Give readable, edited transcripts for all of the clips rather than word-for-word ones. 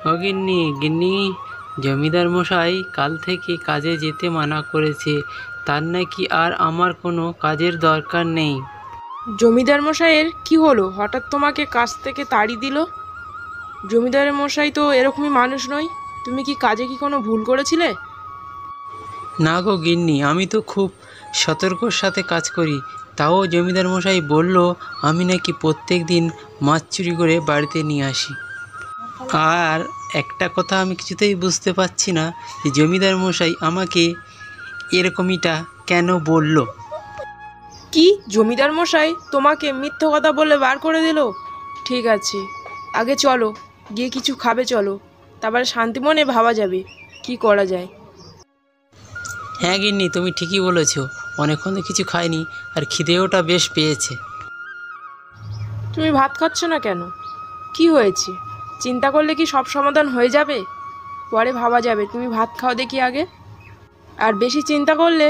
ও গিন্নি, গিন্নি, জমিদার মশাই কাল থেকে কাজে যেতে মানা করেছে। তার নাকি আর আমার কোনো কাজের দরকার নেই। জমিদার মশাইয়ের কি হলো, হঠাৎ তোমাকে কাজ থেকে তাড়িয়ে দিল? জমিদার মশাই তো এরকমই মানুষ নয়। তুমি কি কাজে কি কোনো ভুল করেছিলে? না গো গিন্নি, আমি তো খুব সতর্কর সাথে কাজ করি। তাও জমিদার মশাই বলল আমি নাকি প্রত্যেক দিন মাছ চুরি করে বাড়িতে নিয়ে আসি। আর একটা কথা আমি কিছুতেই বুঝতে পারছি না যে জমিদার মশাই আমাকে এরকমইটা কেন বলল। কি, জমিদার মশাই তোমাকে মিথ্যে কথা বলে বার করে দিল? ঠিক আছে, আগে চলো, গিয়ে কিছু খাবে চলো, তারপরে শান্তি মনে ভাবা যাবে কি করা যায়। হ্যাঁ গিন্নি, তুমি ঠিকই বলেছ। অনেকক্ষণ তো কিছু খাইনি, আর খিদেওটা বেশ পেয়েছে। তুমি ভাত খাচ্ছ না কেন? কি হয়েছে? চিন্তা করলে কি সব সমাধান হয়ে যাবে? পরে ভাবা যাবে, তুমি ভাত খাও দেখি আগে। আর বেশি চিন্তা করলে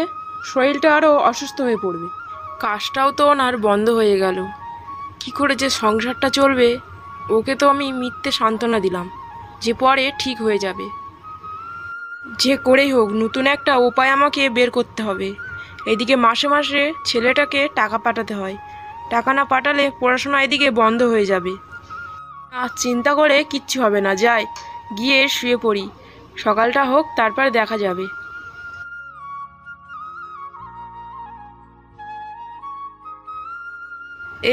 শরীরটা আরও অসুস্থ হয়ে পড়বে। কাজটাও তো ওনার বন্ধ হয়ে গেল। কি করে যে সংসারটা চলবে? ওকে তো আমি মিথ্যে সান্ত্বনা দিলাম যে পরে ঠিক হয়ে যাবে। যে করেই হোক নতুন একটা উপায় আমাকে বের করতে হবে। এদিকে মাসে মাসে ছেলেটাকে টাকা পাঠাতে হয়, টাকা না পাঠালে পড়াশোনা এদিকে বন্ধ হয়ে যাবে। আর চিন্তা করে কিচ্ছু হবে না, যাই গিয়ে শুয়ে পড়ি, সকালটা হোক তারপর দেখা যাবে।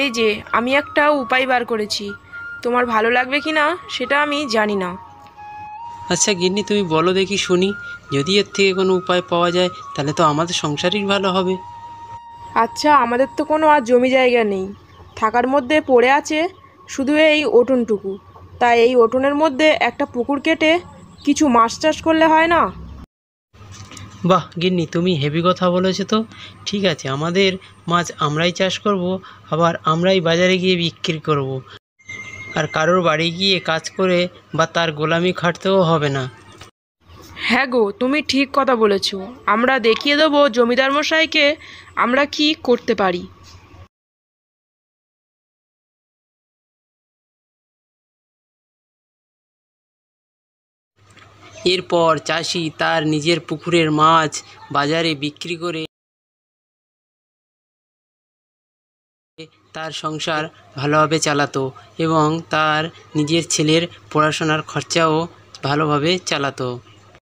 এই যে আমি একটা উপায় বার করেছি, তোমার ভালো লাগবে কি না সেটা আমি জানি না। আচ্ছা গিন্নি, তুমি বলো দেখি শুনি। যদি এর থেকে কোনো উপায় পাওয়া যায় তাহলে তো আমাদের সংসারই ভালো হবে। আচ্ছা, আমাদের তো কোনো আর জমি জায়গা নেই, থাকার মধ্যে পড়ে আছে শুধু এই উঠোনটুকু। তাই এই উঠোনের মধ্যে একটা পুকুর কেটে কিছু মাছ চাষ করলে হয় না? বাহ গিন্নি, তুমি হেভি কথা বলেছো তো। ঠিক আছে, আমাদের মাছ আমরাই চাষ করব, আবার আমরাই বাজারে গিয়ে বিক্রি করব। আর কারোর বাড়ি গিয়ে কাজ করে বা তার গোলামি খাটতেও হবে না। হ্যাঁ গো, তুমি ঠিক কথা বলেছো। আমরা দেখিয়ে দেবো জমিদার মশাইকে আমরা কি করতে পারি। এরপর চাষি তার নিজের পুকুরের মাছ বাজারে বিক্রি করে তার সংসার ভালোভাবে চালাতো এবং তার নিজের ছেলের পড়াশোনার খরচাও ভালোভাবে চালাতো।